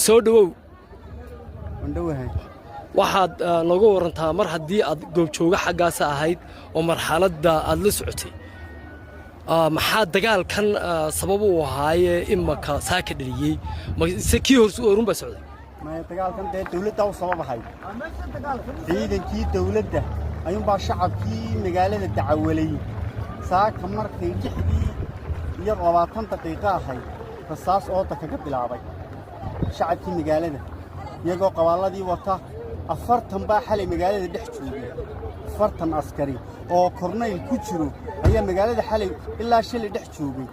soo dhawow wandhawahay waxaad nooga warantaa mar haddii aad goobjooga xaggaas ahayd oo marxaladda aad la socotay maxaa dagaalkan sabab u ahaayee imaka saaka dhaliyey mise kii horun baa socday maya dagaalkan dee dawladda u sababahay ciidankii dawladda ayuunbaa shacabkii magaalada dacawalay saaka markay 6 daqiiqo ahayd rasaas ooda kaga bilaabay shacabkii magaalada iyagoo qabaaladii wata 40 baa xalay magaalada dhex joogay 40 askari oo korneyl ku jiro ayaa magaalada xalay ilaa shil dhex joogay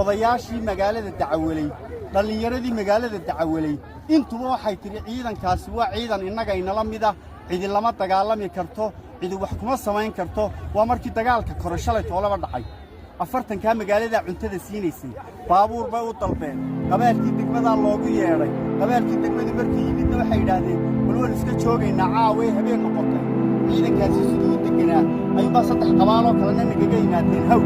odayaashii magaalada dacawalay dhalinyaradii magaalada dacawalay intuba waxay tiri ciidankaasi waa ciidan inaga inala mid ah cid lama dagaalami karto cid wax kuma samayn karto waa markii dagaalka korashalay toolaba dhacay 40 ka magaalada cuntada siinaysay baabuur bay u dalbeen qabaalkii degmada loogu yeeray qabaalkii degmada markii yimid waxay yiraahdeen walwal iska joogaynaa caaway habeen noqotay ciidankaasi sidoo deganaa ayba 3 qabaalo kala nagaga yimaadeen haw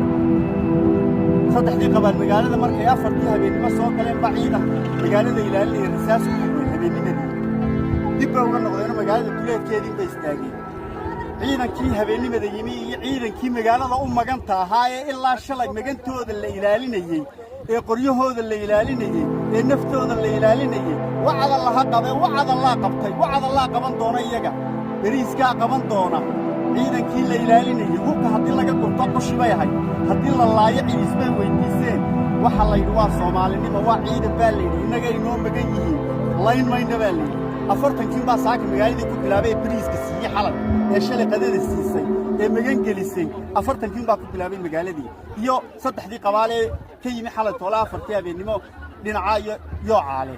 3 qabaal magaalada markay 4 habeenimo soo galeen baa ciidan magaalada ilaalinaya rasaas ku habeenimada dib uga noqdeen magaalada duleedkeedii bay istaageen ciidankii habeenimada yimi iyo ciidankii magaalada u maganta ahaa ee ilaa shalay magantooda la ilaalinayay ee qoryahooda la ilaalinayay ee naftooda la ilaalinayay wacada la qabay wacada la qabtay wacada la qaban doona iyaga bariiska qaban doona ciidankii la ilaalinayay hubka hadii laga gurto qoshi bay ahay hadii la laayo ciisbay weydiiseen waxa la yidhi waa Soomaalinimo waa ciidan baa la yidhi inaga inoo magan yihiin layn mayna baa la yidhi 40 baa saaka magaalada ku bilaabay bariiska siiye xalay ee shalay qadada siisay ee magan gelisay 40 baa ku bilaabay magaaladii iyo 3 qabaale ka yimi xalay tola 4 habeenimo dhinaca iyo caale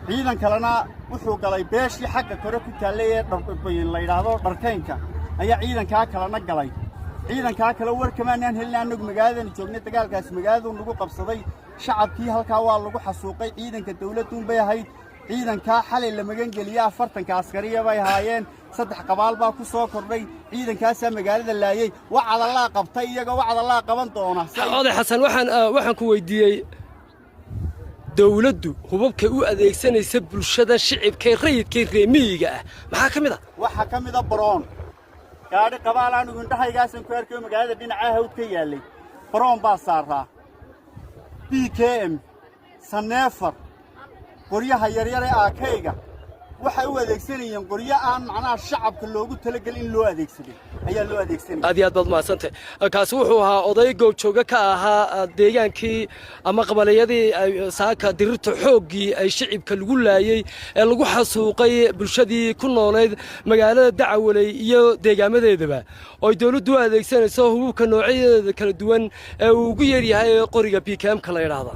ciidan kalena wuxuu galay beeshii xagga kore ku taalay ee dharbayn la yiraahdo dharkaynka ayaa ciidanka kalena galay ciidanka kale warkamaan helnaa anagu magaaladan joognay dagaalkaas magaaladu nagu qabsaday shacabkii halka waa lagu xasuuqay ciidanka dawladdu bay ahayd ciidanka xalay la magan geliya 40 askariya bay haayeen 3 qabaal baa ku soo kordhay ciidankaas magaalada laayay wacada la qabtay iyaga wacada la qaban doona oday xasan waxaan ku weydiiyay dawladdu hubabka u adeegsanaysa bulshada shicibka rayidka reemiyiga ah maxaa kamid ah waxa kamid ah baroon gaari qabaal aan ugu indhahaygaas ku arkay magaalada dhinaca hawd ka yaalay baroon baa saaraa BKM saneefar qoryaha yaryar ee aakayga waxay u adeegsanayeen qoryo aan macnaha shacabka loogu talagalin in loo adeegsado ayaa loo adeegsanay aad iyo aad baad maasantay kaas wuxuu ahaa oday goobjooga ka ahaa deegaankii ama qabalayadii saaka dirirta xoogii ay shicibka lagu laayay ee lagu xasuuqay bulshadii ku nooleed magaalada dacawalay iyo deegaamadeedaba oo dawladdu u adeegsanayso hububka noocyadeeda kala duwan ee uu ugu yeer yahay qoriga BKM ka la yiraahdo